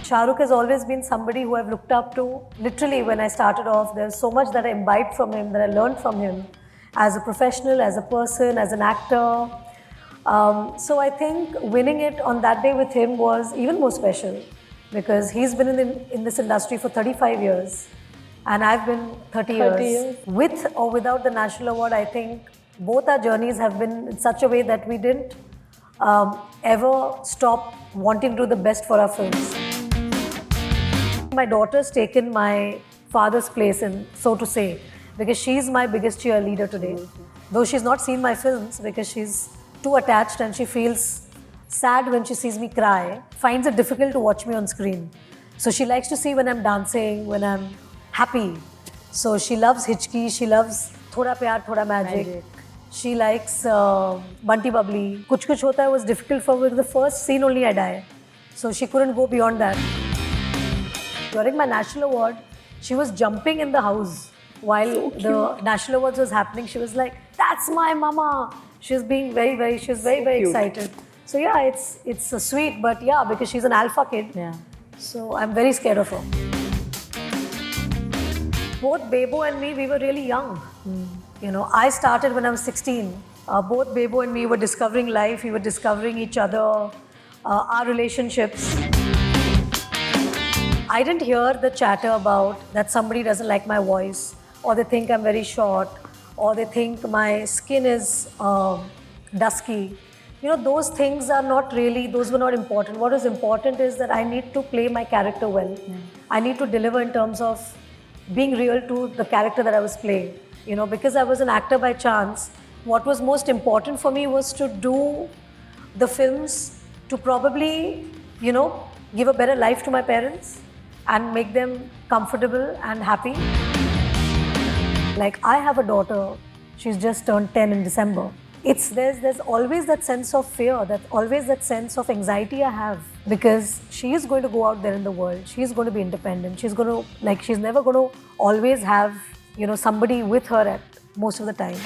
Shahrukh has always been somebody who I've looked up to. Literally, when I started off, there's so much that I imbibed from him, that I learned from him as a professional, as a person, as an actor. So I think winning it on that day with him was even more special because he's been in this industry for 35 years and I've been 30 years. With or without the national award, I think both our journeys have been in such a way that we didn't ever stop wanting to do the best for our films. My daughter's taken my father's place, so to say, because she's my biggest cheerleader today. Though she's not seen my films because she's too attached and she feels sad when she sees me cry, finds it difficult to watch me on screen. So she likes to see when I'm dancing, when I'm happy. So she loves Hichki, she loves Thoda Pyaar, Thoda Magic. She likes Bunty Bubbly. Kuch Kuch Hota Hai was difficult for her. The first scene only I die. So she couldn't go beyond that. During my national award, she was jumping in the house while the national awards was happening. She was like, "That's my mama." She was being very excited. So yeah, it's sweet, but yeah, because she's an alpha kid. Yeah. So I'm very scared of her. Both Bebo and me, we were really young. You know, I started when I was 16. Both Bebo and me were discovering life. We were discovering each other, our relationships. I didn't hear the chatter about that somebody doesn't like my voice, or they think I'm very short, or they think my skin is dusky. You know, those things are not really, those were not important. What is important is that I need to play my character well. I need to deliver in terms of being real to the character that I was playing. You know, because I was an actor by chance, what was most important for me was to do the films to probably, you know, give a better life to my parents and make them comfortable and happy. Like, I have a daughter, she's just turned 10 in December. There's always that sense of fear, always that sense of anxiety I have, because she is going to go out there in the world, she's going to be independent, she's never going to always have, you know, somebody with her at most of the time.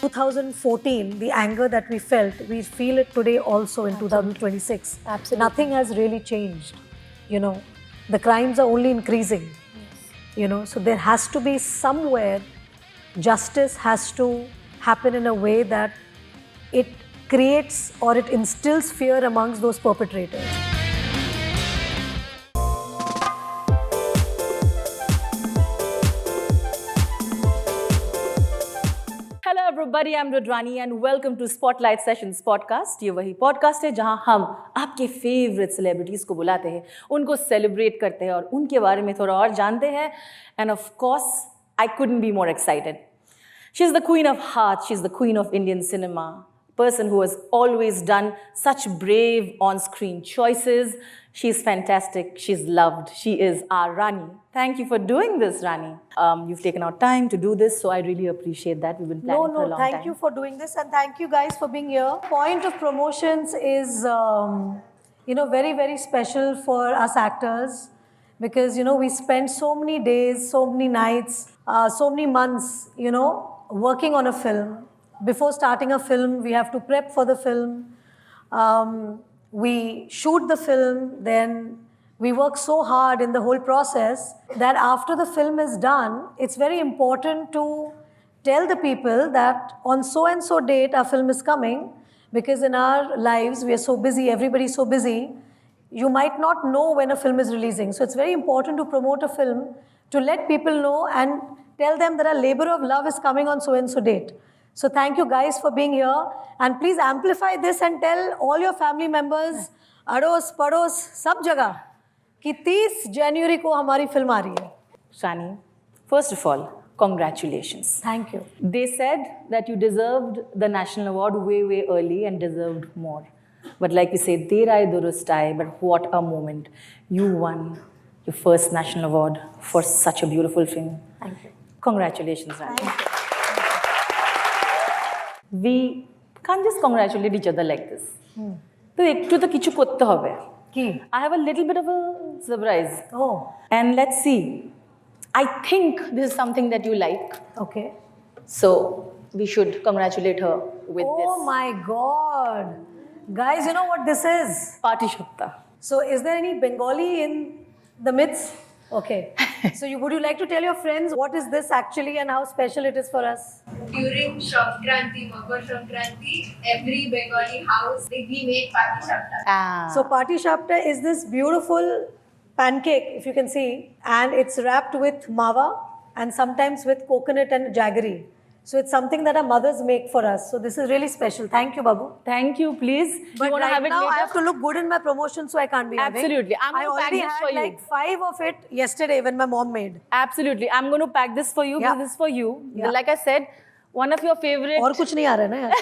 2014, the anger that we felt, we feel it today also in 2026. Absolutely. Nothing has really changed, you know. The crimes are only increasing, you know. So there has to be somewhere, justice has to happen in a way that it creates or it instills fear amongst those perpetrators. Hello everybody, I'm Rani and welcome to Spotlight Sessions podcast. ये वही podcast है जहां हम आपके favorite celebrities को बुलाते हैं, उनको celebrate करते हैं और उनके बारे में थोड़ा और जानते हैं. And of course, I couldn't be more excited. She's the queen of hearts, she's the queen of Indian cinema, person who has always done such brave on-screen choices. She's fantastic, she's loved, she is our Rani. Thank you for doing this, Rani. You've taken out time to do this, so I really appreciate that. We've been planning for a long time. Thank you for doing this and thank you guys for being here. Point of promotions is, you know, very special for us actors because, you know, we spend so many days, so many nights, so many months, you know, working on a film. Before starting a film, we have to prep for the film. We shoot the film, then we work so hard in the whole process that after the film is done, it's very important to tell the people that on so and so date our film is coming, because in our lives we are so busy, everybody's so busy, you might not know when a film is releasing. So it's very important to promote a film, to let people know and tell them that a labor of love is coming on so and so date. So thank you guys for being here, and please amplify this and tell all your family members, ados, pados, sab jagah, कि 30 January को हमारी film आ रही है. Rani, first of all, congratulations. Thank you. They said that you deserved the national award way early and deserved more. But like we say, der aaye durust aaye, but what a moment. You won your first national award for such a beautiful film. Thank you. Congratulations, Rani. We can't just congratulate each other like this. So ekটু তো কিছু করতে হবে. কি? I have a little bit of a surprise. Oh. And let's see. I think this is something that you like. Okay. So we should congratulate her with this. Oh my God. Guys, you know what this is? Party Shukta. So is there any Bengali in the midst? Okay. So would you like to tell your friends what is this actually and how special it is for us? During Sankranti, Makar Sankranti, every Bengali house, we make Pati Shapta. So Pati Shapta is this beautiful pancake, if you can see, and it's wrapped with mawa and sometimes with coconut and jaggery. So it's something that our mothers make for us. So this is really special. Thank you, Babu. Thank you, please. But you want to right have it now, later? I have to look good in my promotion, so I can't be having. Absolutely. I'm I going to pack already this had for you. like 5 of it yesterday when my mom made. Absolutely. I'm going to pack this for you Yeah. because this is for you. Yeah. Like I said, one of your favorite... और कुछ नहीं आ रहा है ना यार?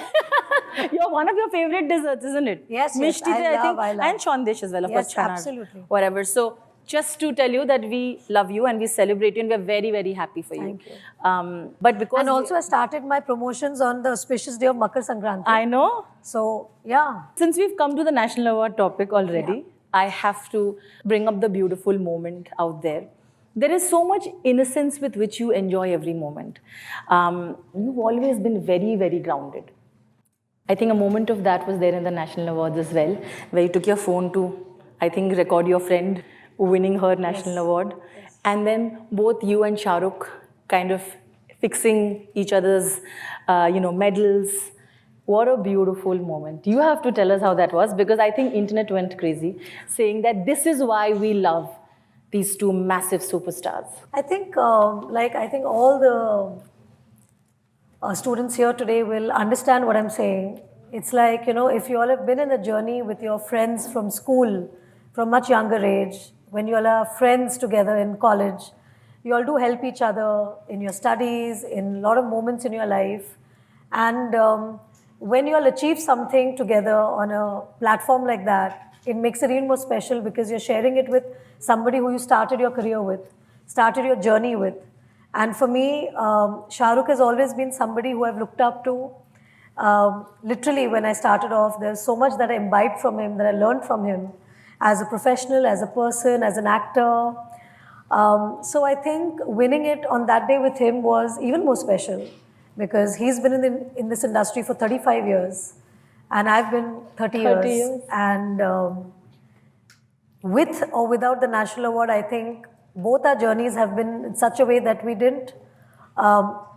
You're one of your favorite desserts, isn't it? Yes, Mishti I think. love. And Shondesh as well, of Yes, course. Chana, absolutely. Whatever. So, just to tell you that we love you and we celebrate you and we're very, very happy for you. Thank you. But because... And also I started my promotions on the auspicious day of Makar Sankranti. I know. So, yeah. Since we've come to the National Award topic already, I have to bring up the beautiful moment out there. There is so much innocence with which you enjoy every moment. You've always been very, very grounded. I think a moment of that was there in the National Awards as well, where you took your phone to, I think, record your friend winning her National Award. Yes. And then both you and Shah Rukh kind of fixing each other's, medals. What a beautiful moment. You have to tell us how that was, because I think internet went crazy, saying that this is why we love these two massive superstars. I think, I think all the students here today will understand what I'm saying. It's like, if you all have been in a journey with your friends from school, from much younger age, when you all are friends together in college, you all do help each other in your studies, in a lot of moments in your life. And when you all achieve something together on a platform like that, it makes it even more special because you're sharing it with somebody who you started your career with, started your journey with. And for me, Shah Rukh has always been somebody who I've looked up to. Literally, when I started off, there's so much that I imbibed from him, that I learned from him as a professional, as a person, as an actor. So I think winning it on that day with him was even more special because he's been in this industry for 35 years and I've been 30 years. And with or without the National Award, I think both our journeys have been in such a way that we didn't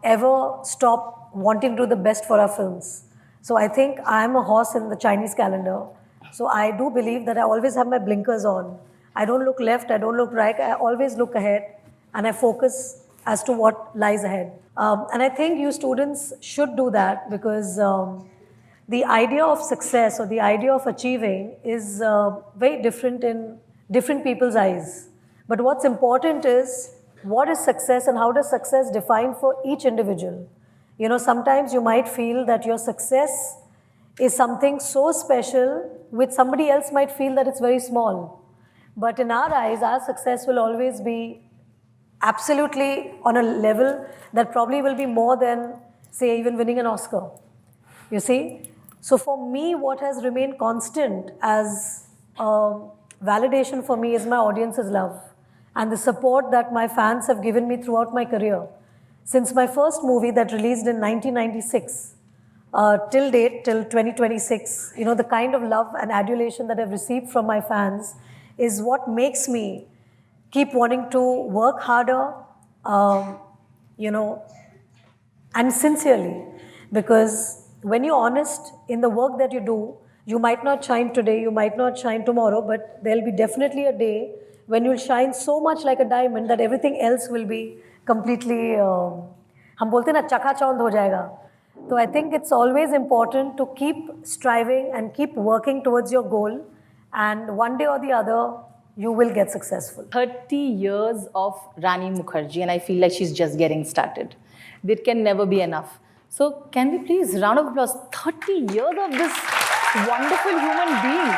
ever stop wanting to do the best for our films. So I think I'm a horse in the Chinese calendar. So I do believe that I always have my blinkers on. I don't look left, I don't look right, I always look ahead and I focus as to what lies ahead. And I think you students should do that because the idea of success or the idea of achieving is very different in different people's eyes. But what's important is what is success and how does success define for each individual. Sometimes you might feel that your success is something so special which somebody else might feel that it's very small. But in our eyes, our success will always be absolutely on a level that probably will be more than, say, even winning an Oscar. You see? So for me, what has remained constant as validation for me is my audience's love and the support that my fans have given me throughout my career. Since my first movie that released in 1996, till date, till 2026, the kind of love and adulation that I've received from my fans is what makes me keep wanting to work harder, and sincerely. Because when you're honest in the work that you do, you might not shine today, you might not shine tomorrow, but there'll be definitely a day when you'll shine so much like a diamond that everything else will be completely, हम बोलते हैं ना चकाचौंध हो जाएगा. So I think it's always important to keep striving and keep working towards your goal, and one day or the other, you will get successful. 30 years of Rani Mukerjee, and I feel like she's just getting started. It can never be enough. So can we please, round of applause, 30 years of this wonderful human being.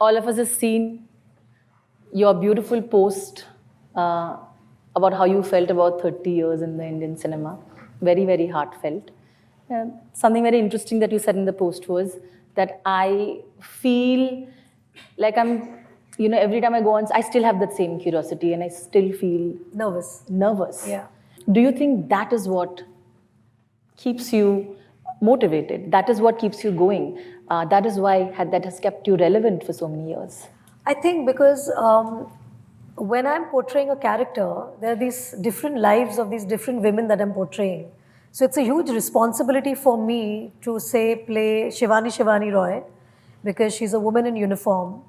All of us have seen your beautiful post about how you felt about 30 years in the Indian cinema. Very, very heartfelt. Something very interesting that you said in the post was that I feel like I'm, every time I go on, I still have that same curiosity and I still feel nervous. Yeah. Do you think that is what keeps you motivated? That is what keeps you going? that is why that has kept you relevant for so many years? I think because when I'm portraying a character, there are these different lives of these different women that I'm portraying. So it's a huge responsibility for me to say play Shivani Roy, because she's a woman in uniform.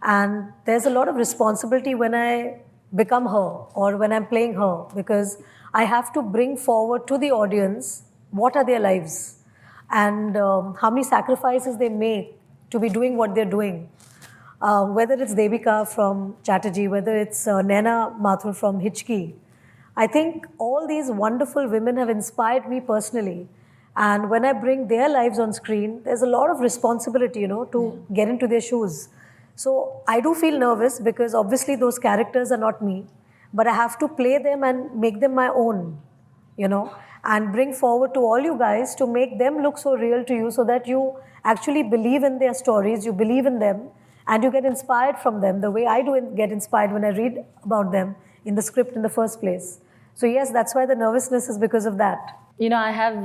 And there's a lot of responsibility when I become her or when I'm playing her, because I have to bring forward to the audience what are their lives and how many sacrifices they make to be doing what they're doing. Whether it's Devika from Chatterjee, whether it's Naina Mathur from Hichki, I think all these wonderful women have inspired me personally. And when I bring their lives on screen, there's a lot of responsibility, to get into their shoes. So I do feel nervous because obviously those characters are not me, but I have to play them and make them my own, and bring forward to all you guys to make them look so real to you so that you actually believe in their stories, you believe in them, and you get inspired from them the way I do get inspired when I read about them in the script in the first place. So yes, that's why the nervousness is because of that. I have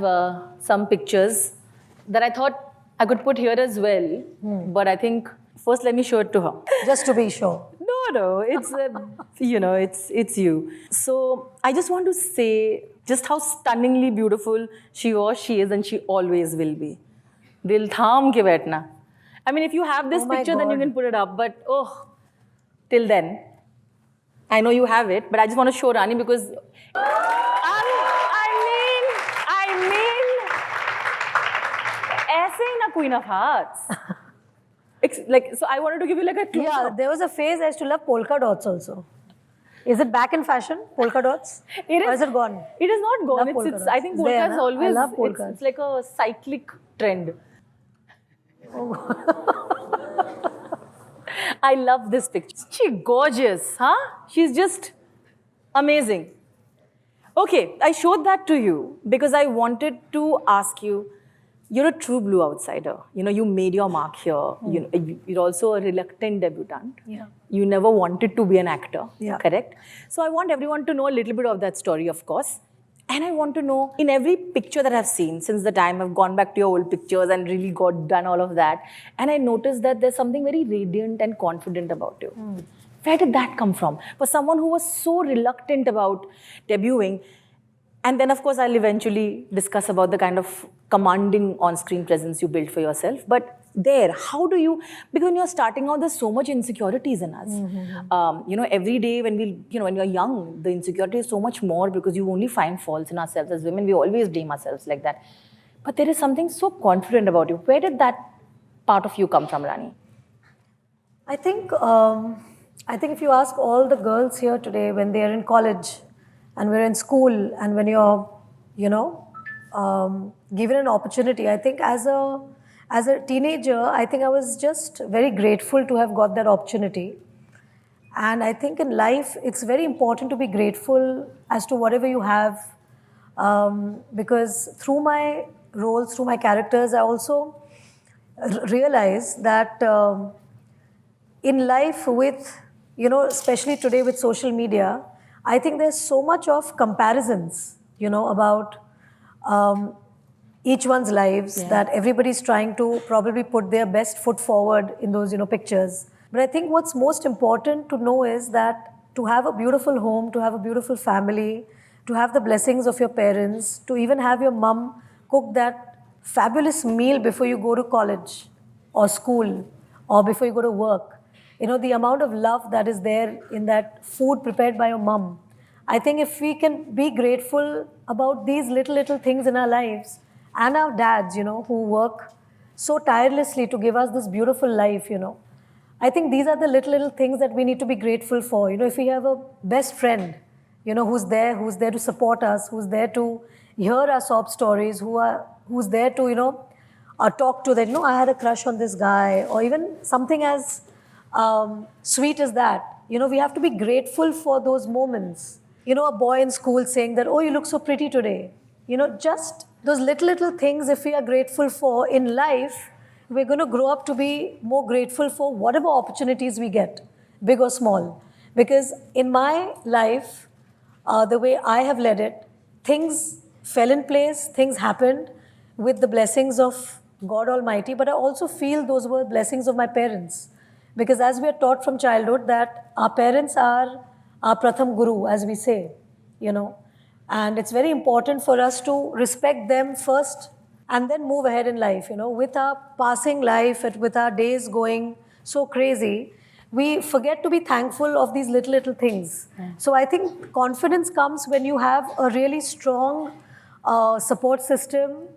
some pictures that I thought I could put here as well, but I think first let me show it to her. Just to be sure. No, it's, it's you. So I just want to say just how stunningly beautiful she is, and she always will be. Dil tham ke baithna. I mean, if you have this picture, then you can put it up, but till then, I know you have it, but I just want to show Rani because I mean, ऐसे ही ना कोई ना फाts. So I wanted to give you like a clue. Yeah, there was a phase I used to love polka dots also. Is it back in fashion, polka dots? Or is it gone? It is not gone. I think polka is always, I love polkas. It's like a cyclic trend. I love this picture. She's gorgeous, huh? She's just amazing. Okay, I showed that to you because I wanted to ask you, you're a true blue outsider. You made your mark here. You're also a reluctant debutante. Yeah. You never wanted to be an actor, yeah. Correct? So I want everyone to know a little bit of that story, of course. And I want to know, in every picture that I've seen since the time I've gone back to your old pictures and really done all of that, and I noticed that there's something very radiant and confident about you. Where did that come from? For someone who was so reluctant about debuting, and then of course I'll eventually discuss about the kind of commanding on-screen presence you built for yourself. But there, how do you, because when you're starting out, there's so much insecurities in us. Every day when when you're young, the insecurity is so much more because you only find faults in ourselves. As women, we always blame ourselves like that. But there is something so confident about you. Where did that part of you come from, Rani? I think if you ask all the girls here today when they are in college and we're in school and when you're, given an opportunity, I think as a teenager, I think I was just very grateful to have got that opportunity. And I think in life, it's very important to be grateful as to whatever you have, because through my roles, through my characters, I also realized that in life with, especially today with social media, I think there's so much of comparisons, about each one's lives, that everybody's trying to probably put their best foot forward in those, pictures. But I think what's most important to know is that to have a beautiful home, to have a beautiful family, to have the blessings of your parents, to even have your mom cook that fabulous meal before you go to college or school or before you go to work. The amount of love that is there in that food prepared by your mom. I think if we can be grateful about these little things in our lives, and our dads, who work so tirelessly to give us this beautiful life, I think these are the little things that we need to be grateful for. If we have a best friend, who's there to support us, who's there to hear our sob stories, who's there to, talk to that, I had a crush on this guy, or even something as sweet as that. We have to be grateful for those moments. A boy in school saying that, oh, you look so pretty today. Just those little things, if we are grateful for in life, we're going to grow up to be more grateful for whatever opportunities we get, big or small. Because in my life, the way I have led it, things fell in place, things happened with the blessings of God Almighty, but I also feel those were blessings of my parents. Because as we are taught from childhood that our parents are our Pratham Guru, as we say, you know. And it's very important for us to respect them first and then move ahead in life, you know. With our passing life, with our days going so crazy, we forget to be thankful of these little things. So I think confidence comes when you have a really strong support system,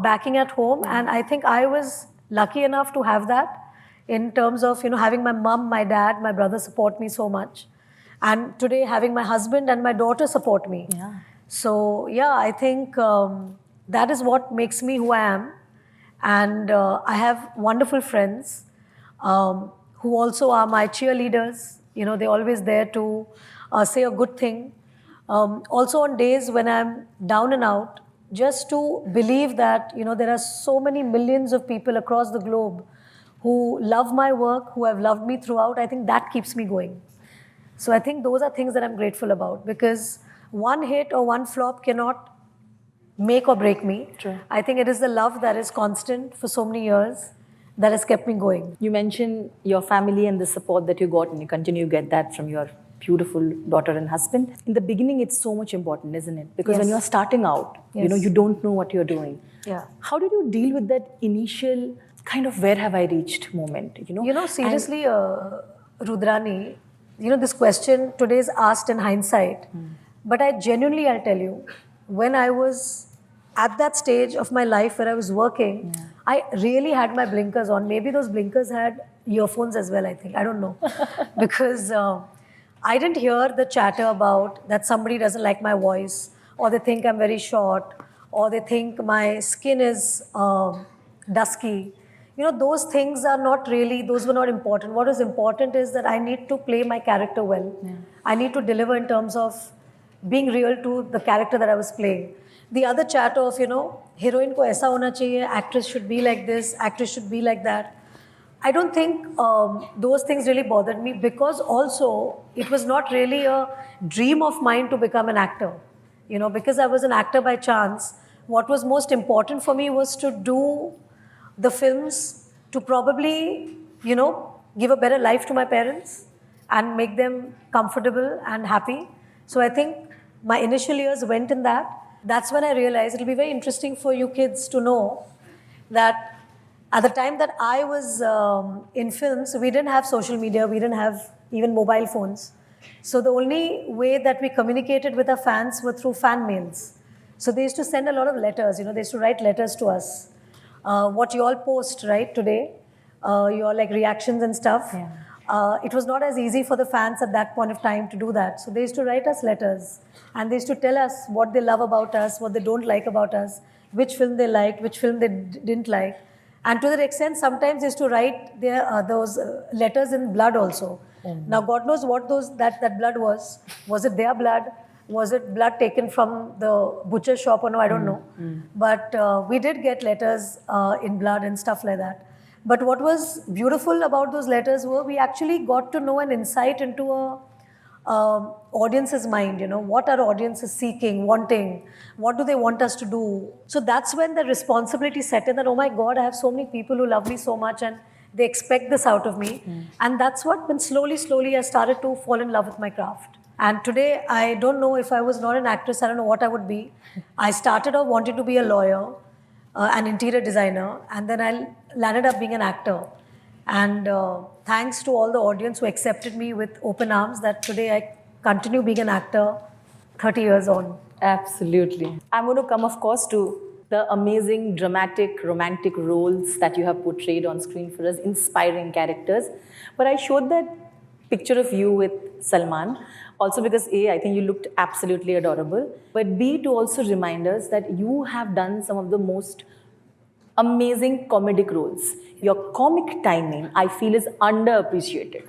backing at home, and I think I was lucky enough to have that in terms of, you know, having my mom, my dad, my brother support me so much, and today having my husband and my daughter support me. Yeah. So yeah, I think that is what makes me who I am, and I have wonderful friends who also are my cheerleaders. You know, they're always there to say a good thing. Also on days when I'm down and out, just to believe that, you know, there are so many millions of people across the globe who love my work, who have loved me throughout, I think that keeps me going. So I think those are things that I'm grateful about, because one hit or one flop cannot make or break me. True. I think it is the love that is constant for so many years that has kept me going. You mentioned your family and the support that you got, and you continue to get that from your beautiful daughter and husband. In the beginning, it's so much important, isn't it? Because when Yes. you're starting out, you know, Yes. you don't know what you're doing. Yeah. How did you deal with that initial kind of where have I reached moment? You know, seriously, Rudrani, you know, this question today is asked in hindsight. But I genuinely, I'll tell you, when I was at that stage of my life where I was working, I really had my blinkers on. Maybe those blinkers had earphones as well, I think. I don't know. Because I didn't hear the chatter about that somebody doesn't like my voice, or they think I'm very short, or they think my skin is dusky. You know, those things are not really, those were not important. What was important is that I need to play my character well. I need to deliver in terms of being real to the character that I was playing. The other chatter of, you know, heroine ko aisa hona chahiye, actress should be like this, actress should be like that. I don't think those things really bothered me, because also it was not really a dream of mine to become an actor. You know, because I was an actor by chance, what was most important for me was to do the films to probably, you know, give a better life to my parents and make them comfortable and happy. So I think my initial years went in that. That's when I realized it'll be very interesting for you kids to know that at the time that I was in films, we didn't have social media, we didn't have even mobile phones. So the only way that we communicated with our fans were through fan mails. So they used to send a lot of letters, you know, they used to write letters to us. What you all post, right, today, your like reactions and stuff. It was not as easy for the fans at that point of time to do that. So they used to write us letters, and they used to tell us what they love about us, what they don't like about us, which film they liked, which film they didn't like. And to that extent, sometimes they used to write their, those letters in blood also. Now, God knows what that blood was. Was it their blood? Was it blood taken from the butcher shop or no? I don't know. But we did get letters in blood and stuff like that. But what was beautiful about those letters were we actually got to know an insight into a audience's mind, you know, what our audience is seeking, wanting, what do they want us to do. So that's when the responsibility set in that, oh my God, I have so many people who love me so much and they expect this out of me. And that's what, when slowly I started to fall in love with my craft. And today, I don't know, if I was not an actress, I don't know what I would be. I started off wanting to be a lawyer, an interior designer, and then I landed up being an actor. And thanks to all the audience who accepted me with open arms, that today I continue being an actor 30 years on. Absolutely. I'm going to come, of course, to the amazing, dramatic, romantic roles that you have portrayed on screen for us, inspiring characters. But I showed that picture of you with Salman, also because A, I think you looked absolutely adorable, but B, to also remind us that you have done some of the most amazing comedic roles. Your comic timing, I feel, is underappreciated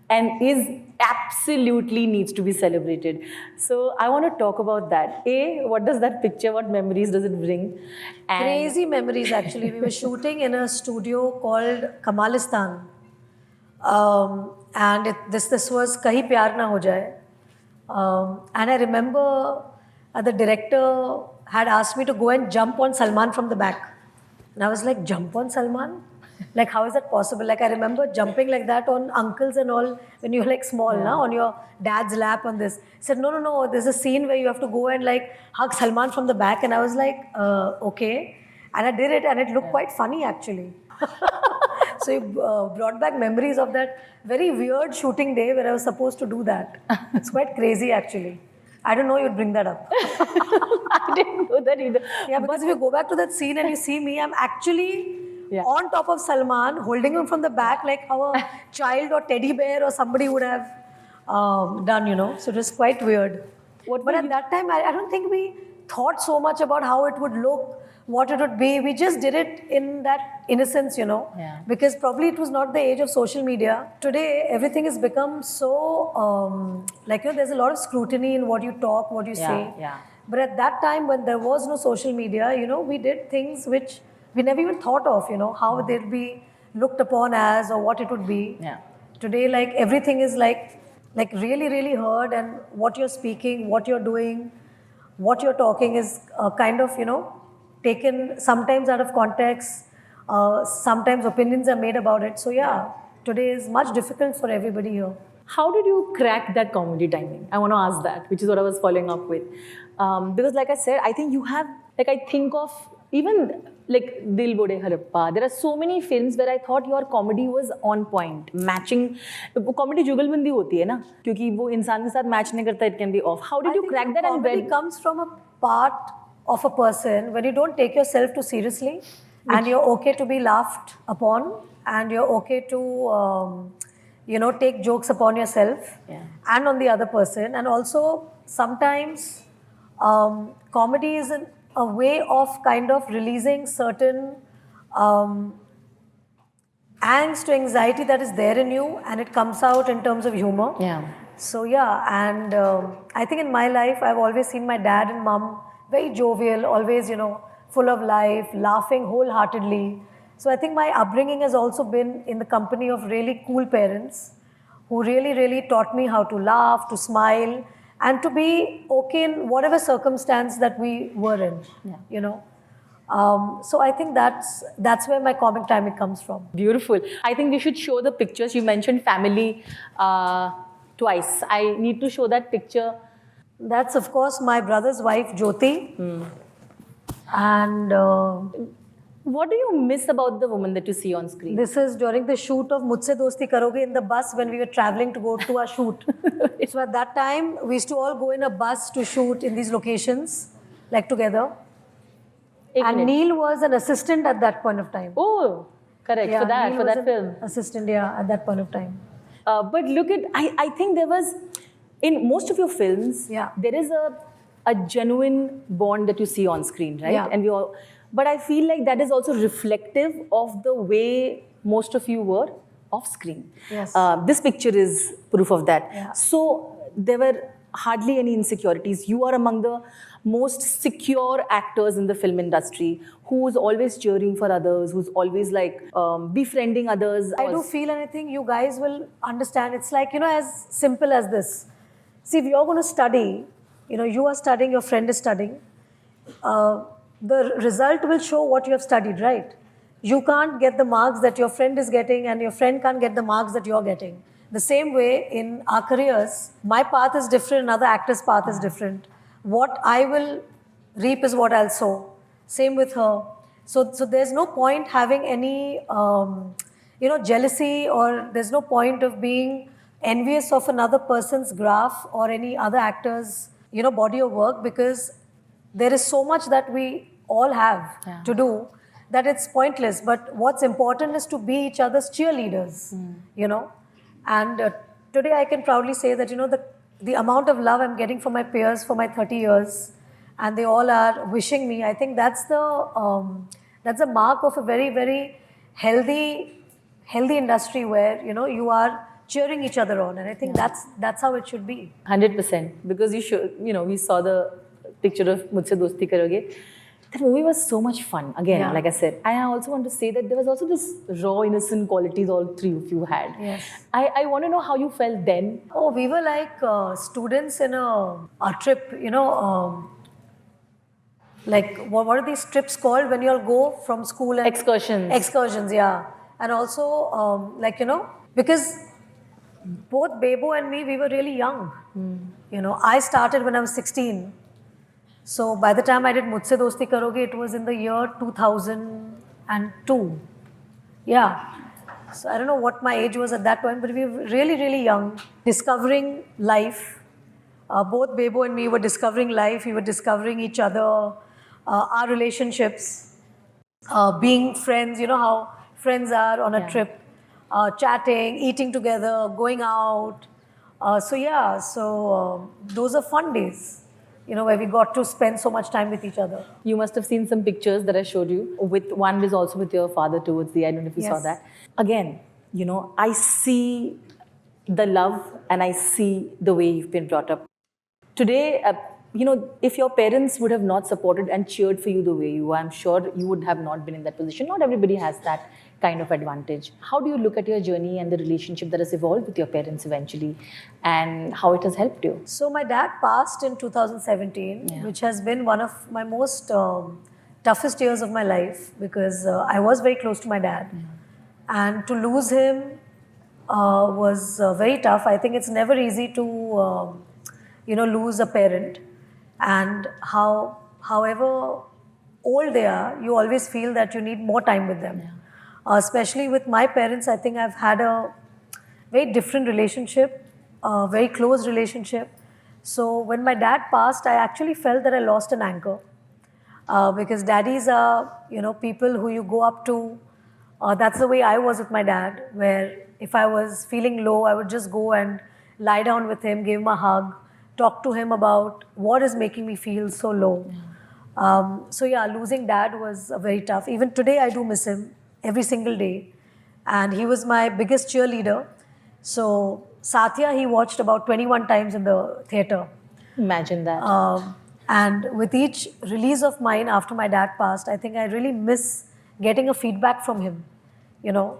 and is absolutely needs to be celebrated. So I want to talk about that. A, what does that picture, what memories does it bring? And Crazy memories, actually. We were shooting in a studio called Kamalistan. And this was Kahin Pyaar Na Ho Jaaye. And I remember the director had asked me to go and jump on Salman from the back. And I was like, jump on Salman? Like, how is that possible? Like, I remember jumping like that on uncles and all when you were like small, na, on your dad's lap on this. He said, no, there's a scene where you have to go and like hug Salman from the back. And I was like, okay. And I did it and it looked quite funny actually. So you brought back memories of that very weird shooting day where I was supposed to do that. It's quite crazy actually. I don't know you'd bring that up. I didn't know that either. Yeah, because if you go back to that scene and you see me, I'm actually on top of Salman, holding him from the back like how a child or teddy bear or somebody would have done, you know. So it was quite weird. But at that time, I don't think we thought so much about how it would look, what it would be. We just did it in that innocence, you know. Yeah. Because probably it was not the age of social media. Today, everything has become so, like, you know, there's a lot of scrutiny in what you talk, what you say. Yeah. But at that time, when there was no social media, you know, we did things which we never even thought of, you know, how they'd be looked upon as or what it would be. Yeah. Today, like, everything is like really, really heard, and what you're speaking, what you're doing, what you're talking is kind of, you know, taken sometimes out of context. Sometimes opinions are made about it. So yeah, today is much difficult for everybody here. How did you crack that comedy timing? I want to ask that, which is what I was following up with. Because like I said, I think you have, like I think of even like Dil Bode Harappa. There are so many films where I thought your comedy was on point, matching. Comedy जुगलबंदी होती है ना, क्योंकि वो इंसान के साथ match नहीं करता, it can be off. How did you crack that? And comedy comes from a part of a person when you don't take yourself too seriously, and you're okay to be laughed upon, and you're okay to you know, take jokes upon yourself and on the other person. And also sometimes comedy is a way of kind of releasing certain angst or anxiety that is there in you, and it comes out in terms of humor. Yeah. So yeah, and I think in my life I've always seen my dad and mom very jovial, always, you know, full of life, laughing wholeheartedly. So I think my upbringing has also been in the company of really cool parents who really, really taught me how to laugh, to smile, and to be okay in whatever circumstance that we were in, you know. So I think that's where my comic timing comes from. Beautiful. I think we should show the pictures. You mentioned family twice. I need to show that picture. That's of course my brother's wife, Jyoti. And what do you miss about the woman that you see on screen? this is during the shoot of Mujhse Dosti Karoge in the bus when we were traveling to go to our shoot. So at that time, we used to all go in a bus to shoot in these locations, like together. And Neil was an assistant at that point of time. Oh, correct. Yeah, for that, Neil for was that an film. Assistant, yeah, at that point of time. But look at, I think there was, in most of your films, there is a genuine bond that you see on screen, right? Yeah. And we all, but I feel like that is also reflective of the way most of you were off screen. Yes. This picture is proof of that. Yeah. So there were hardly any insecurities. You are among the most secure actors in the film industry, who's always cheering for others, who's always like befriending others. I do feel, and I think you guys will understand, it's like, you know, as simple as this. See, if you're going to study, you know, you are studying, your friend is studying, the result will show what you have studied, right? You can't get the marks that your friend is getting, and your friend can't get the marks that you're getting. The same way in our careers, my path is different, another actor's path is different. What I will reap is what I'll sow. Same with her. So there's no point having any, you know, jealousy, or there's no point of being envious of another person's graph or any other actor's, you know, body of work, because there is so much that we all have to do that it's pointless. But what's important is to be each other's cheerleaders, you know. And today I can proudly say that, you know, the amount of love I'm getting from my peers for my 30 years, and they all are wishing me, I think that's a mark of a very, very healthy industry where, you know, you are cheering each other on. And I think that's how it should be. 100%. Because you know, we saw the picture of Mujhse Dosti Karoge. That movie was so much fun. Again, like I said, I also want to say that there was also this raw, innocent qualities all three of you had. Yes. I want to know how you felt then. Oh, we were like students in a trip, you know. like what are these trips called when you all go from school and Excursions. Excursions, yeah. And also like because both Bebo and me, we were really young. I started when I was 16. So by the time I did Mujhse Dosti Karoge, it was in the year 2002. Yeah. So I don't know what my age was at that point, but we were really, really young, discovering life. Both Bebo and me were discovering life. We were discovering each other, our relationships, being friends. You know how friends are on a trip, chatting, eating together, going out. So those are fun days. Where we got to spend so much time with each other. You must have seen some pictures that I showed you. With one is also with your father towards the end. I don't know if you saw that. Again, I see the love and I see the way you've been brought up. Today, if your parents would have not supported and cheered for you the way you are, I'm sure you would have not been in that position. Not everybody has that kind of advantage. How do you look at your journey and the relationship that has evolved with your parents eventually and how it has helped you? So my dad passed in 2017, which has been one of my most toughest years of my life because I was very close to my dad. And to lose him was very tough. I think it's never easy to, lose a parent. And however old they are, you always feel that you need more time with them. Especially with my parents, I think I've had a very different relationship, a very close relationship. So when my dad passed, I actually felt that I lost an anchor. Because daddies are, people who you go up to. That's the way I was with my dad, where if I was feeling low, I would just go and lie down with him, give him a hug, talk to him about what is making me feel so low. Losing dad was very tough. Even today, I do miss him every single day. And he was my biggest cheerleader. So Satya, he watched about 21 times in the theatre. Imagine that. And with each release of mine after my dad passed, I think I really miss getting a feedback from him.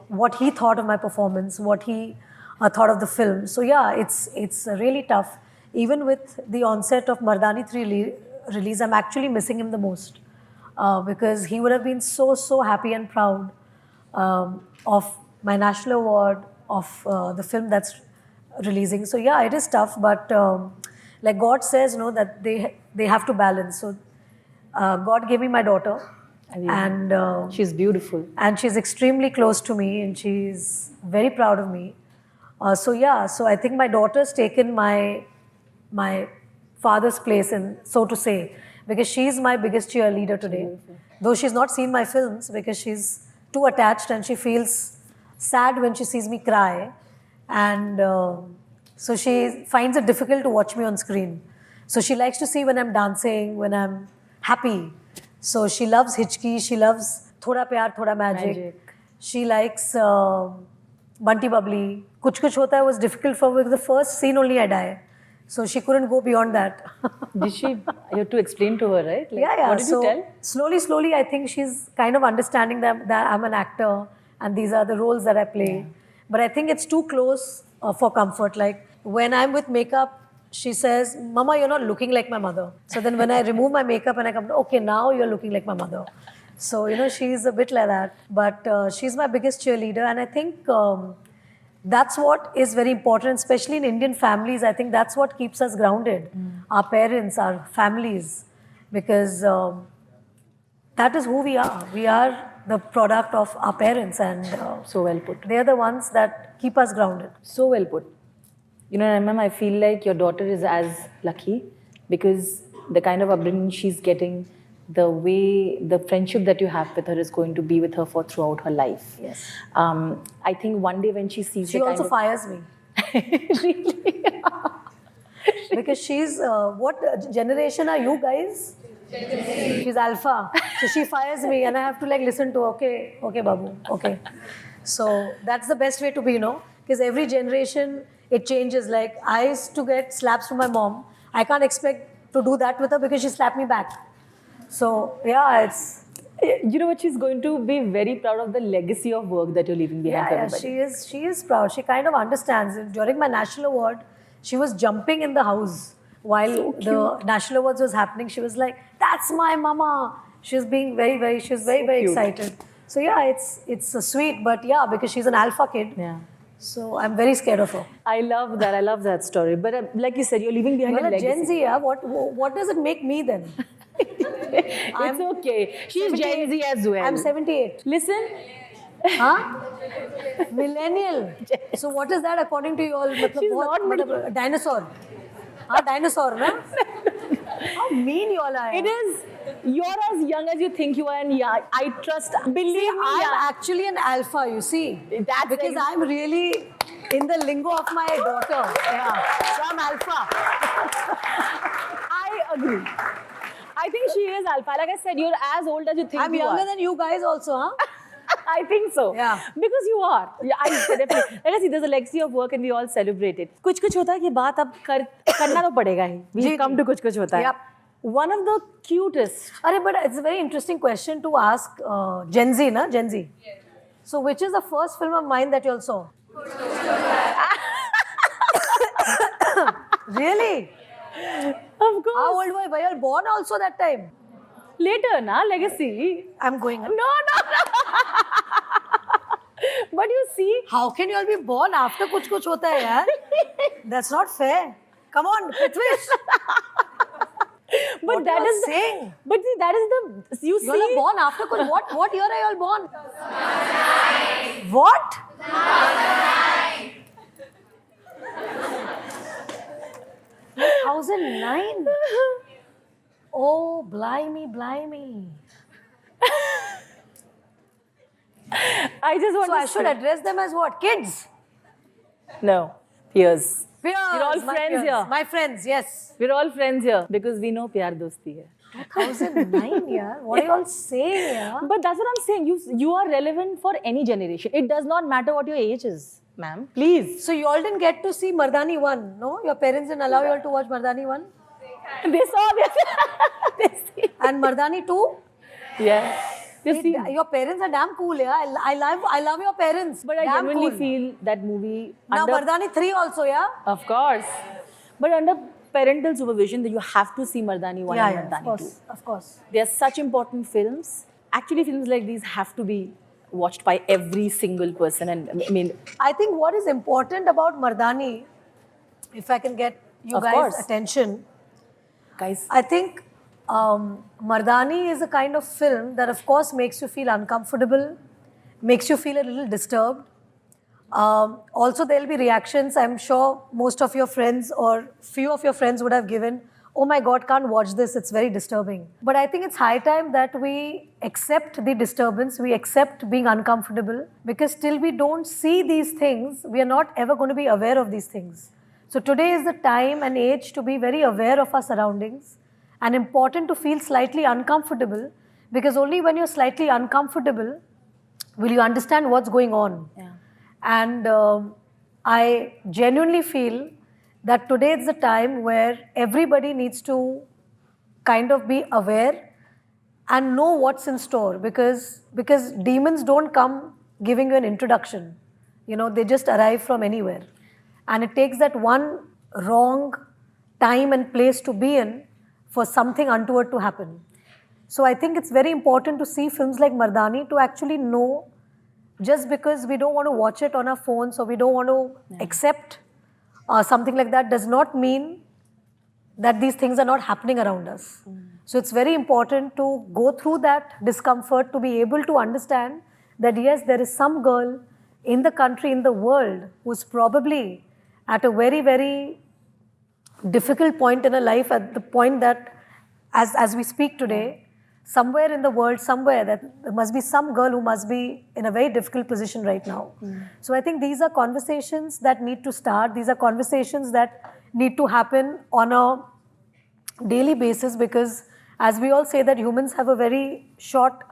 What he thought of my performance, what he thought of the film. So it's really tough. Even with the onset of Mardaani 3 release, I'm actually missing him the most. Because he would have been so happy and proud of my national award, of the film that's releasing. So it is tough, but like God says, that they have to balance. So God gave me my daughter, and she's beautiful, and she's extremely close to me, and she's very proud of me. So I think my daughter's taken my father's place, in so to say, because she's my biggest cheerleader today. Though she's not seen my films because she's too attached and she feels sad when she sees me cry, and so she finds it difficult to watch me on screen. So she likes to see when I'm dancing, when I'm happy. So she loves Hichki, she loves Thoda Pyaar, Thoda Magic. She likes Bunty Bubbly. Kuch Kuch Hota Hai was difficult for her because the first scene only I die. So she couldn't go beyond that. Did she? You have to explain to her, right? What did you tell? Slowly, I think she's kind of understanding that I'm an actor and these are the roles that I play. But I think it's too close for comfort. Like when I'm with makeup, she says, "Mama, you're not looking like my mother." So then when I remove my makeup and I come, okay, now you're looking like my mother. So, she's a bit like that. But she's my biggest cheerleader. And I think that's what is very important, especially in Indian families. I think that's what keeps us grounded. Our parents, our families. Because that is who we are. We are the product of our parents. And so well put. They're the ones that keep us grounded. So well put. Ma'am, I feel like your daughter is as lucky because the kind of upbringing she's getting, the way, the friendship that you have with her is going to be with her for throughout her life. Yes. I think one day when she sees she also fires me. Really? Because she's, what generation are you guys? She's alpha. So she fires me and I have to listen to, okay, Babu, okay. So that's the best way to be, because every generation, it changes. Like I used to get slaps from my mom. I can't expect to do that with her because she slapped me back. So it's... You know what? She's going to be very proud of the legacy of work that you're leaving behind for everybody. She is proud. She kind of understands. During my national award, she was jumping in the house while the national awards was happening, she was like, "That's my mama." She was being she was very cute. excited. So yeah, it's sweet, but yeah, because she's an alpha kid. Yeah. So I'm very scared of her. I love that story. But like you said, you're leaving behind Well, a a legacy. Gen Z, yeah, what does it make me then? It's okay. She's Gen Z as well. I'm 78. Listen. Huh? Millennial. So what is that according to you all? She's not Dinosaur. Huh? Dinosaur, no? How mean you all are. It is. You're as young as you think you are, and yeah, I trust. Believe me, I'm actually an alpha, you see. That's because I'm really in the lingo of my daughter. Yeah. So I'm alpha. I agree. I think she is alpha. Like I said, you're as old as you think I'm you younger are. than you guys also, huh? I think so. Yeah. Because you are. Yeah, I definitely. Like I see, there's a legacy of work and we all celebrate it. कुछ कुछ होता है कि बात अब करना तो पड़ेगा ही. We come to कुछ कुछ होता है. Yep. One of the cutest. But it's a very interesting question to ask Gen Z, na? Gen Z. Yes. So which is the first film of mine that you all saw? Really? Of course. How old were you all born also that time? Later, na legacy. I'm going. No. But you see, How can you all be born after Kuch Kuch Hota Hai, yaar? That's not fair. Come on, Prithvish. but What that you is are saying? But see, that is the You all are born after Kuch. What year are you all born? What? 2009. Oh, blimey. I just want So to I should address them as what? Kids? No, peers. Peers. We're all my friends peers. here. My friends, yes. We're all friends here because we know Pyaar Dosti hai. 2009, yeah. What are you all saying, yeah? But that's what I'm saying. You are relevant for any generation. It does not matter what your age is, ma'am. Please. So you all didn't get to see Mardaani 1, no? Your parents didn't allow you all to watch Mardaani 1? They saw this. They see. And Mardaani 2? Yeah. You see. Your parents are damn cool, yeah. I love your parents. But I damn genuinely cool. feel that movie Now under, Mardaani 3 also, yeah? of course, but under parental supervision, that you have to see Mardaani 1 and Mardaani 2. Of course. They are such important films. Actually, films like these have to be watched by every single person. And I mean, I think what is important about Mardaani, if I can get you Of guys' course. attention, guys, I think Mardaani is a kind of film that of course makes you feel uncomfortable, makes you feel a little disturbed. Also there will be reactions. I'm sure most of your friends or few of your friends would have given, "Oh my God, can't watch this, it's very disturbing." But I think it's high time that we accept the disturbance, we accept being uncomfortable, because till we don't see these things, we are not ever going to be aware of these things. So today is the time and age to be very aware of our surroundings, and important to feel slightly uncomfortable, because only when you're slightly uncomfortable will you understand what's going on. yeah. And I genuinely feel that today is the time where everybody needs to kind of be aware and know what's in store, because demons don't come giving you an introduction. You know, they just arrive from anywhere. And it takes that one wrong time and place to be in for something untoward to happen. So I think it's very important to see films like Mardaani to actually know, just because we don't want to watch it on our phones or we don't want to accept something like that does not mean that these things are not happening around us. So it's very important to go through that discomfort to be able to understand that yes, there is some girl in the country, in the world, who's probably at a very, very difficult point in her life, at the point that as we speak today, somewhere in the world, somewhere, that there must be some girl who must be in a very difficult position right now. So I think these are conversations that need to start. These are conversations that need to happen on a daily basis, because as we all say that humans have a very short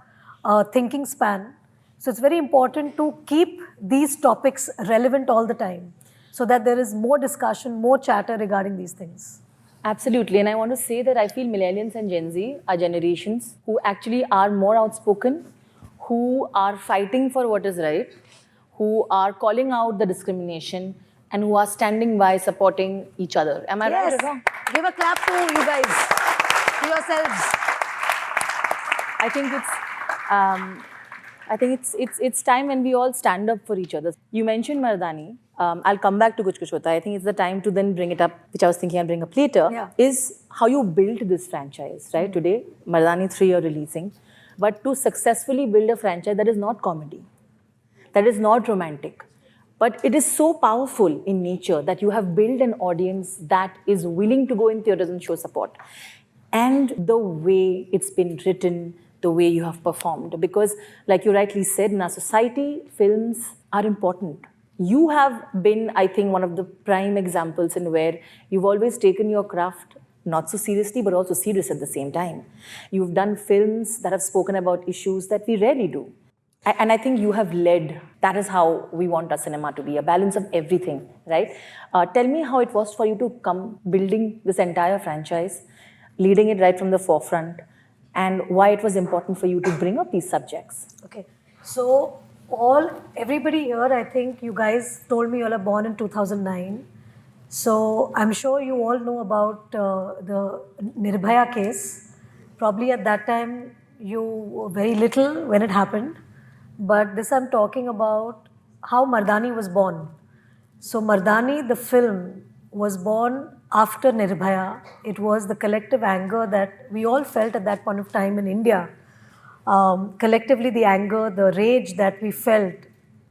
thinking span. So it's very important to keep these topics relevant all the time, so that there is more discussion, more chatter regarding these things. Absolutely. And I want to say that I feel millennials and Gen Z are generations who actually are more outspoken, who are fighting for what is right, who are calling out the discrimination, and who are standing by supporting each other. Am I right or wrong? Give a clap to you guys, to yourselves. I think it's time when we all stand up for each other. You mentioned Mardaani. I'll come back to Kuch Kuch Hota Hai. I think it's the time to then bring it up, which I was thinking I'll bring up later, is how you built this franchise, right? Today, Mardaani 3 you're releasing. But to successfully build a franchise that is not comedy, that is not romantic, but it is so powerful in nature that you have built an audience that is willing to go in theaters and show support. And the way it's been written, the way you have performed. Because like you rightly said, in our society, films are important. You have been, I think, one of the prime examples in where you've always taken your craft not so seriously, but also serious at the same time. You've done films that have spoken about issues that we rarely do. And I think you have led. That is how we want our cinema to be, a balance of everything, right? Tell me how it was for you to come building this entire franchise, leading it right from the forefront, and why it was important for you to bring up these subjects. Okay, so everybody here, I think you guys told me you all are born in 2009. So I'm sure you all know about the Nirbhaya case. Probably at that time you were very little when it happened. But this I'm talking about how Mardaani was born. So Mardaani, the film, was born after Nirbhaya. It was the collective anger that we all felt at that point of time in India. Collectively, the anger, the rage that we felt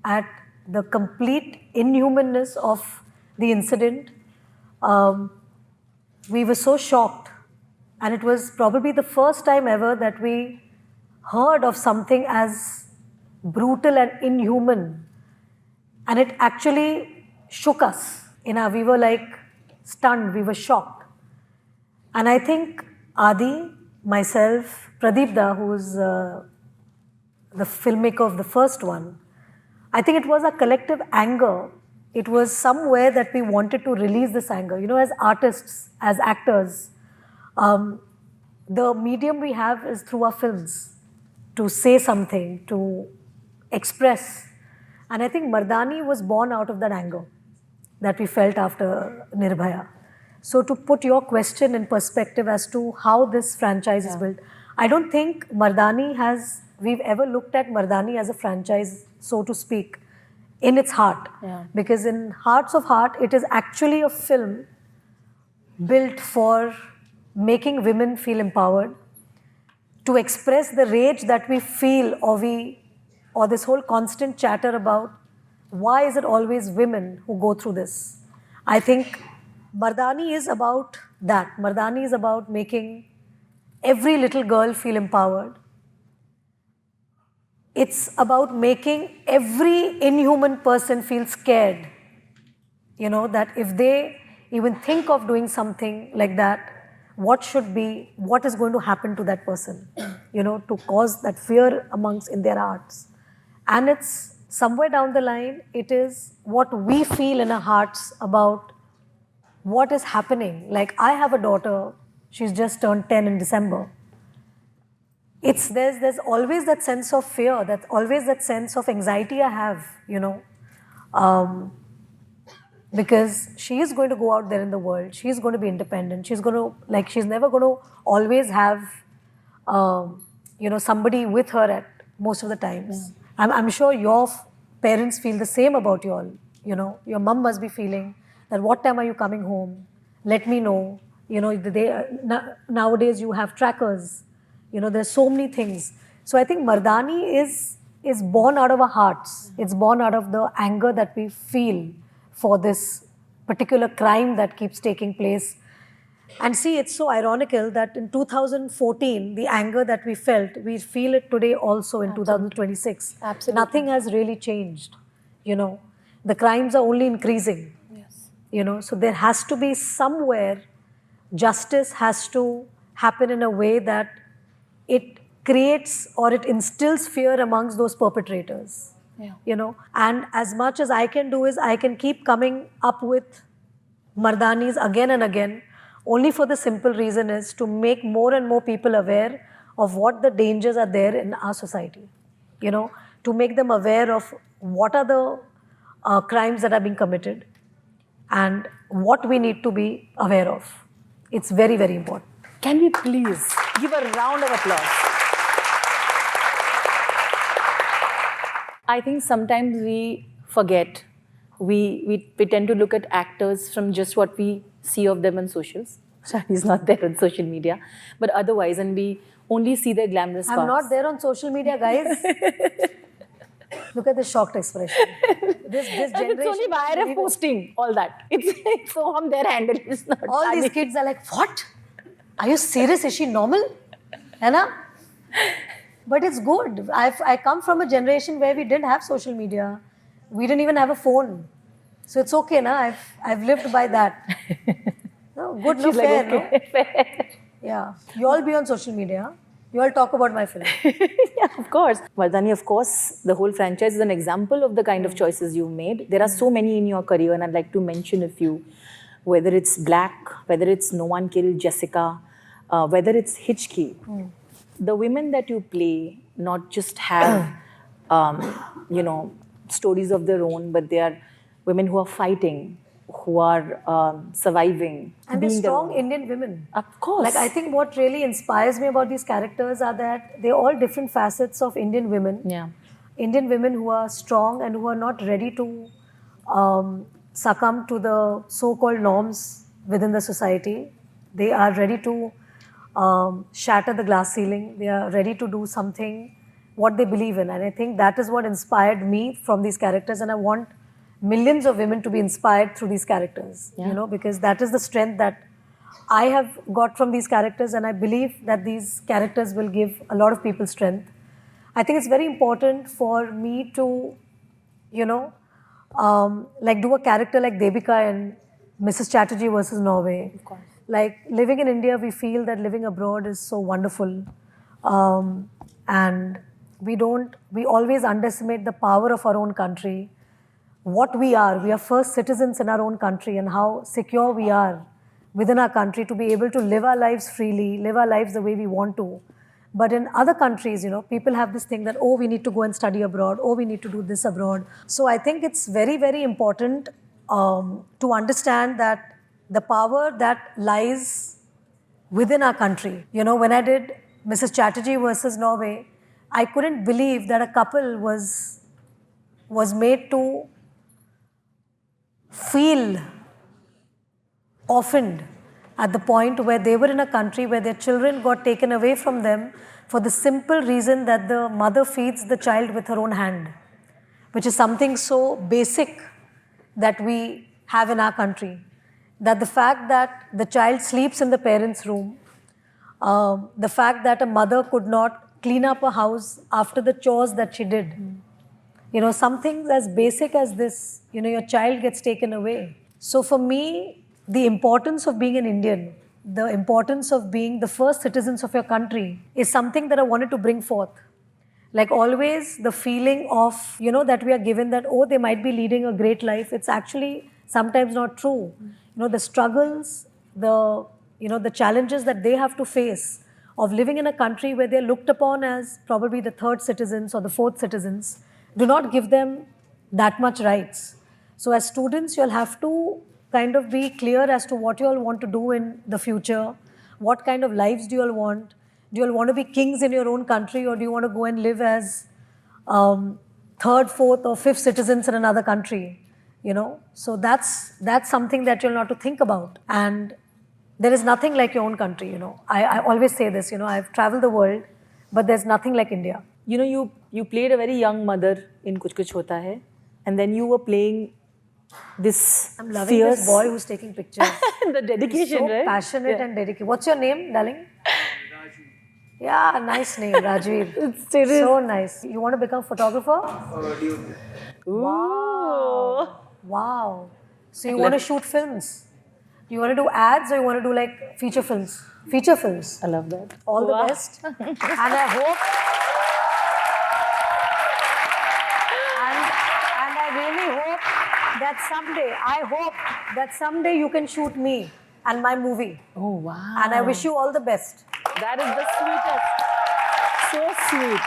at the complete inhumanness of the incident. We were so shocked. And it was probably the first time ever that we heard of something as brutal and inhuman, and it actually shook us. We were like stunned, we were shocked. And I think Adi, myself, Pradeep Da, who is the filmmaker of the first one, I think it was a collective anger. It was somewhere that we wanted to release this anger. As artists, as actors, the medium we have is through our films, to say something, to express. And I think Mardaani was born out of that anger that we felt after Nirbhaya. So to put your question in perspective as to how this franchise is built, I don't think we've ever looked at Mardaani as a franchise, so to speak, in its heart. Because in Hearts of Heart, it is actually a film built for making women feel empowered, to express the rage that we feel or this whole constant chatter about why is it always women who go through this. I think Mardaani is about that. Mardaani is about making every little girl feel empowered. It's about making every inhuman person feel scared. That if they even think of doing something like that, what is going to happen to that person, to cause that fear in their hearts. And it's somewhere down the line, it is what we feel in our hearts about what is happening. Like I have a daughter, she's just turned 10 in December. There's always that sense of fear, that's always that sense of anxiety I have, because she is going to go out there in the world, she's going to be independent, she's never going to always have, somebody with her at most of the times. I'm sure your parents feel the same about you all. Your mom must be feeling that what time are you coming home? Let me know. Nowadays you have trackers. There's so many things. So I think Mardaani is born out of our hearts. It's born out of the anger that we feel for this particular crime that keeps taking place. And see, it's so ironical that in 2014, the anger that we felt, we feel it today also in 2026. Absolutely. Nothing has really changed. The crimes are only increasing. Yes. So there has to be somewhere, justice has to happen in a way that it creates or it instills fear amongst those perpetrators. And as much as I can do is I can keep coming up with Mardaanis again and again, only for the simple reason is to make more and more people aware of what the dangers are there in our society. To make them aware of what are the crimes that are being committed and what we need to be aware of. It's very, very important. Can we please give a round of applause? I think sometimes we forget. We tend to look at actors from just what we see of them on socials. He's not there on social media, but otherwise, and we only see their glamorous parts. I'm not there on social media, guys. Look at the shocked expression. This And generation. it's only YRF posting all that. It's so on their handle. It's not. All these kids are like, what? Are you serious? Is she normal? Hai na? But it's good. I come from a generation where we didn't have social media. We didn't even have a phone. So it's okay, na? I've lived by that. No, good, no, She's like, fair, okay, fair. no? Yeah. You all be on social media. You all talk about my film. Yeah, of course. Mardaani, of course, the whole franchise is an example of the kind of choices you've made. There are so many in your career, and I'd like to mention a few. Whether it's Black, whether it's No One Killed Jessica, whether it's Hichki. The women that you play not just have, stories of their own, but they are women who are fighting, who are surviving. And they're being their strong own. Indian women. Of course. Like, I think what really inspires me about these characters are that they're all different facets of Indian women. Yeah. Indian women who are strong and who are not ready to succumb to the so-called norms within the society. They are ready to shatter the glass ceiling. They are ready to do something what they believe in. And I think that is what inspired me from these characters. And I want millions of women to be inspired through these characters, because that is the strength that I have got from these characters. And I believe that these characters will give a lot of people strength. I think it's very important for me to, do a character like Devika in Mrs. Chatterjee Vs Norway. Of course. Like, living in India, we feel that living abroad is so wonderful. And we always underestimate the power of our own country. What we are first citizens in our own country, and how secure we are within our country to be able to live our lives freely, live our lives the way we want to. But in other countries, people have this thing that, oh, we need to go and study abroad, oh, we need to do this abroad. So I think it's very, very important to understand that the power that lies within our country. When I did Mrs. Chatterjee Vs Norway, I couldn't believe that a couple was made to feel orphaned at the point where they were in a country where their children got taken away from them for the simple reason that the mother feeds the child with her own hand, which is something so basic that we have in our country. That the fact that the child sleeps in the parents' room, the fact that a mother could not clean up a house after the chores that she did. Something as basic as this, your child gets taken away. So for me, the importance of being an Indian, the importance of being the first citizens of your country is something that I wanted to bring forth. Like, always the feeling of, that we are given that, oh, they might be leading a great life. It's actually sometimes not true. The struggles, the challenges that they have to face of living in a country where they're looked upon as probably the third citizens or the fourth citizens do not give them that much rights. So as students, you'll have to kind of be clear as to what you all want to do in the future. What kind of lives do you all want? Do you all want to be kings in your own country, or do you want to go and live as third, fourth or fifth citizens in another country? So that's something that you'll have to think about. And there is nothing like your own country, I always say this, I've traveled the world, but there's nothing like India. You played a very young mother in Kuch Kuch Hota Hai, and then you were playing this I'm loving fierce this boy who's taking pictures. the dedication, So right? passionate and dedicated. What's your name, darling? Yeah, nice name, Rajveer. It is. So nice. You want to become a photographer? Wow. Wow. So you want to shoot films? You want to do ads, or you want to do like feature films? Feature films. I love that. All Wow. the best. And I hope, and I really hope that someday you can shoot me and my movie. Oh, wow. And I wish you all the best. That is the sweetest. So sweet.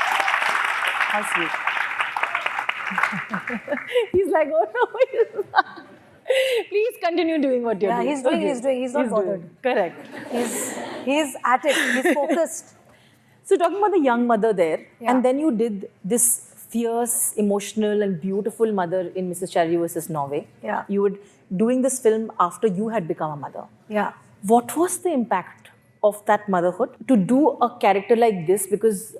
How sweet. He's like, oh no. Please continue doing what you're doing. He's doing, Okay. he's doing, he's not bothered. Correct. He's at it, he's focused. So talking about the young mother there, Yeah. and then you did this fierce, emotional and beautiful mother in Mrs. Chatterjee Vs Norway. Yeah. You were doing this film after you had become a mother. Yeah. What was the impact of that motherhood to do a character like this? Because,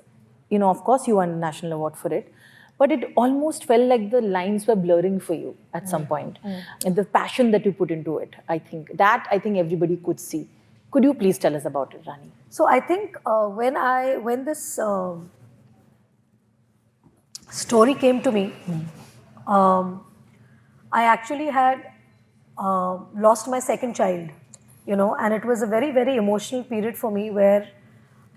you know, of course you won a national award for it, but it almost felt like the lines were blurring for you at some point. And the passion that you put into it, I think everybody could see. Could you please tell us about it, Rani? So I think when this story came to me, I actually had lost my second child, you know, and it was a very, very emotional period for me where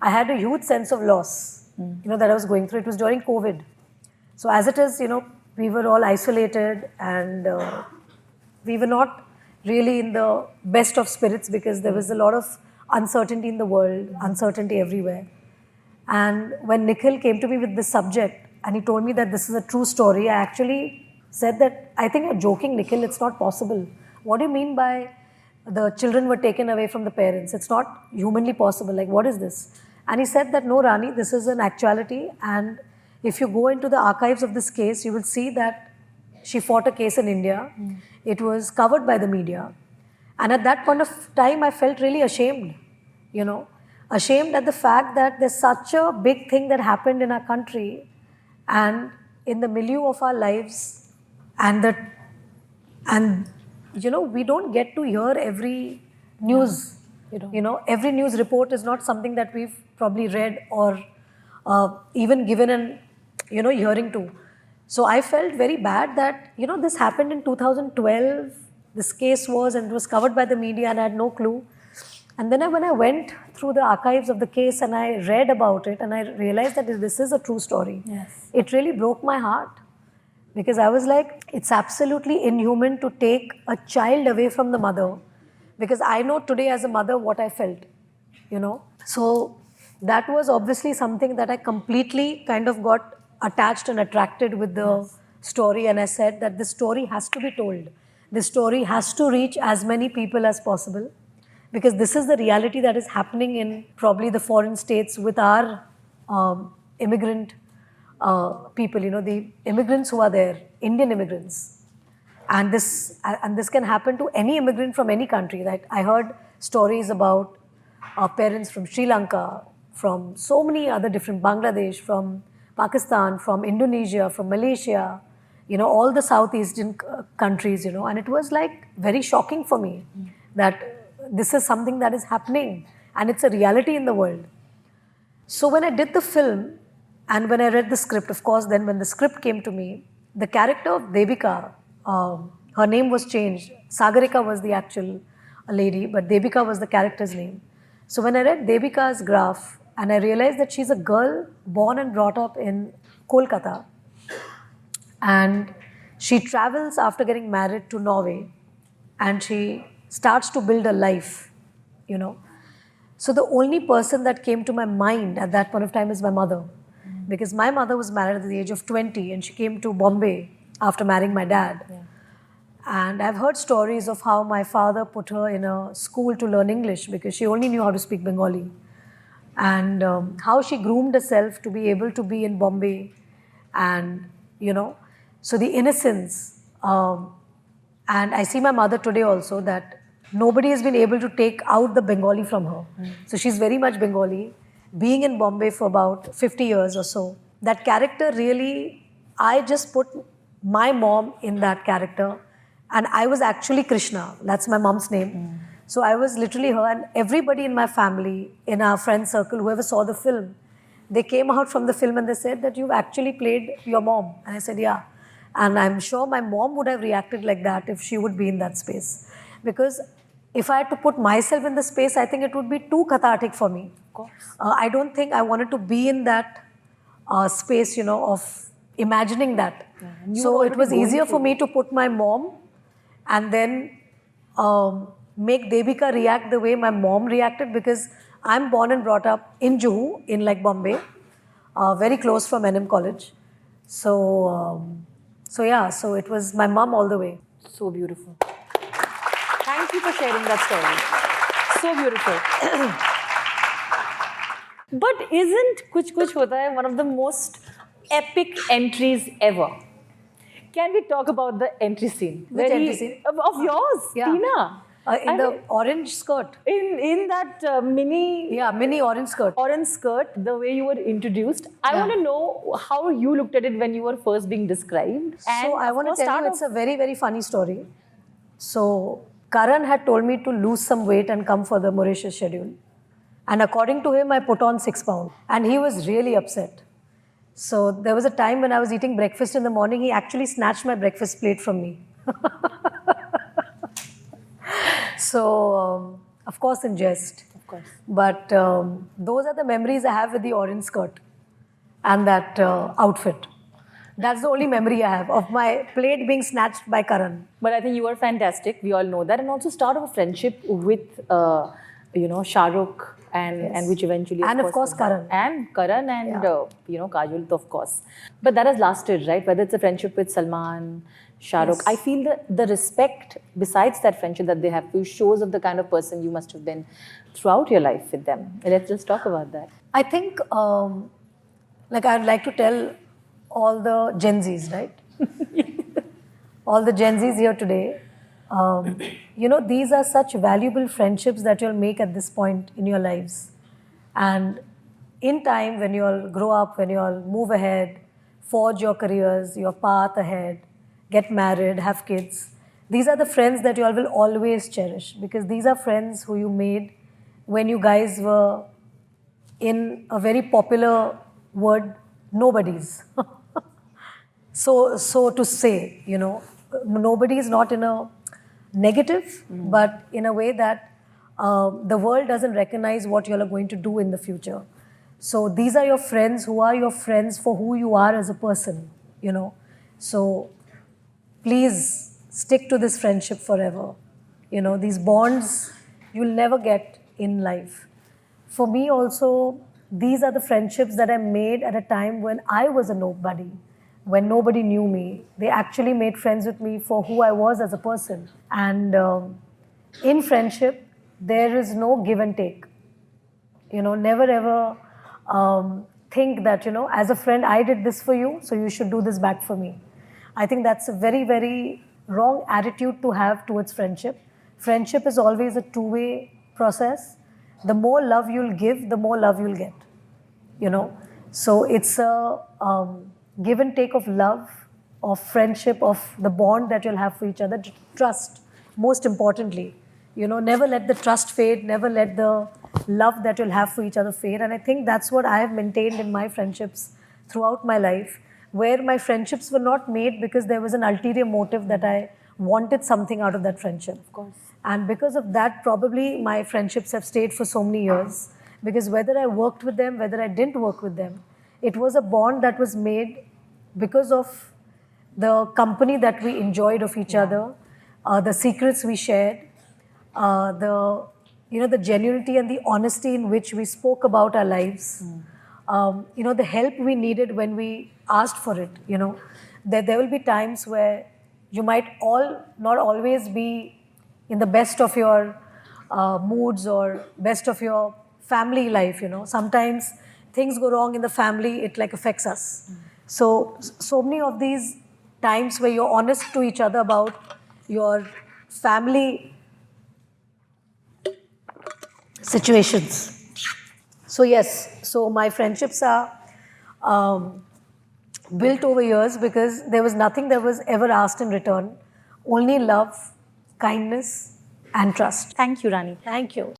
I had a huge sense of loss, you know, that I was going through. It was during COVID. So as it is, you know, we were all isolated and we were not really in the best of spirits because there was a lot of uncertainty in the world, uncertainty everywhere. And when Nikhil came to me with this subject and he told me that this is a true story, I actually said that, I think you're joking, Nikhil, it's not possible. What do you mean by the children were taken away from the parents? It's not humanly possible. Like, what is this? And he said that, no, Rani, this is an actuality. And if you go into the archives of this case, you will see that she fought a case in India. It was covered by the media. And at that point of time, I felt really ashamed, you know, ashamed at the fact that there's such a big thing that happened in our country and in the milieu of our lives, and you know, we don't get to hear every news. You know, every news report is not something that we've probably read or even given an, you know, hearing to. So I felt very bad that, you know, this happened in 2012. This case was, and it was covered by the media, and I had no clue. And then when I went through the archives of the case and I read about it, and I realized that this is a true story. Yes. It really broke my heart because I was like, it's absolutely inhuman to take a child away from the mother, because I know today as a mother what I felt, you know. So that was obviously something that I completely kind of got attached and attracted with the story, and I said that this story has to be told. This story has to reach as many people as possible, because this is the reality that is happening in probably the foreign states with our immigrant people, you know, the immigrants who are there, Indian immigrants. And this can happen to any immigrant from any country. Like I heard stories about parents from Sri Lanka, from so many other different, Bangladesh, from Pakistan, from Indonesia, from Malaysia, you know, all the Southeastern countries, you know, and it was like very shocking for me that this is something that is happening and it's a reality in the world. So when I did the film and when I read the script, of course, then when the script came to me, the character of Devika, her name was changed. Sagarika was the actual lady, but Devika was the character's name. So when I read Devika's graph and I realized that she's a girl born and brought up in Kolkata, and she travels after getting married to Norway and she starts to build a life, you know. So the only person that came to my mind at that point of time is my mother. Because my mother was married at the age of 20 and she came to Bombay after marrying my dad. Yeah. And I've heard stories of how my father put her in a school to learn English because she only knew how to speak Bengali. And how she groomed herself to be able to be in Bombay. And, you know, so the innocence. And I see my mother today also that nobody has been able to take out the Bengali from her. So she's very much Bengali. Being in Bombay for about 50 years or so, that character really, I just put my mom in that character. And I was actually Krishna. That's my mom's name. So I was literally her, and everybody in my family, in our friend circle, whoever saw the film, they came out from the film and they said that you've actually played your mom. And I said, yeah. And I'm sure my mom would have reacted like that if she would be in that space. Because if I had to put myself in the space, I think it would be too cathartic for me. Of course. I don't think I wanted to be in that space, you know, of imagining that. Yeah, so it was easier for me to put my mom and then make Devika react the way my mom reacted, because I'm born and brought up in Juhu, in like Bombay, very close from NM College. So, so yeah, so it was my mom all the way. So beautiful. Thank you for sharing that story. So beautiful. But isn't Kuch Kuch Hota Hai one of the most epic entries ever? Can we talk about the entry scene? Which entry scene? Of yours, Yeah. Tina. In the orange skirt. In that mini Yeah, mini orange skirt. the way you were introduced. I want to know how you looked at it when you were first being described. So I want to tell you, it's a very, very funny story. So Karan had told me to lose some weight and come for the Mauritius schedule. And according to him, I put on 6 pounds. And he was really upset. So there was a time when I was eating breakfast in the morning, he actually snatched my breakfast plate from me. So, of course, in jest. Of course. But those are the memories I have with the orange skirt and that outfit. That's the only memory I have of my plate being snatched by Karan. But I think you were fantastic. We all know that. And also start of a friendship with, Shah Rukh and which eventually... And of course, Karan. And Karan and, Kajol, of course. But that has lasted, right? Whether it's a friendship with Salman, Shah Rukh. I feel the respect besides that friendship that they have for you shows of the kind of person you must have been throughout your life with them. Let's just talk about that. I think, I'd like to tell all the Gen Zs, right? All the Gen Zs here today. These are such valuable friendships that you'll make at this point in your lives. And in time, when you'll grow up, when you'll move ahead, forge your careers, your path ahead, get married, have kids, these are the friends that you all will always cherish, because these are friends who you made when you guys were in a very popular word, nobodies. So to say, nobody is not in a negative, but in a way that the world doesn't recognize what you all are going to do in the future. So these are your friends who are your friends for who you are as a person, So please stick to this friendship forever. These bonds you'll never get in life. For me also, these are the friendships that I made at a time when I was a nobody, when nobody knew me. They actually made friends with me for who I was as a person. And in friendship, there is no give and take. Never ever think that, as a friend, I did this for you, so you should do this back for me. I think that's a very, very wrong attitude to have towards friendship. Friendship is always a two-way process. The more love you'll give, the more love you'll get. So it's a give and take of love, of friendship, of the bond that you'll have for each other. Trust, most importantly. Never let the trust fade, never let the love that you'll have for each other fade. And I think that's what I have maintained in my friendships throughout my life, where my friendships were not made because there was an ulterior motive that I wanted something out of that friendship. Of course. And because of that, probably my friendships have stayed for so many years. Because whether I worked with them, whether I didn't work with them, it was a bond that was made because of the company that we enjoyed of each other, the secrets we shared, the genuinity and the honesty in which we spoke about our lives, the help we needed when we asked for it. There will be times where you might not always be in the best of your moods or best of your family life. Sometimes things go wrong in the family, it affects us. So many of these times where you're honest to each other about your family situations. So yes, so my friendships are built over years because there was nothing that was ever asked in return. Only love, kindness, and trust. Thank you, Rani. Thank you.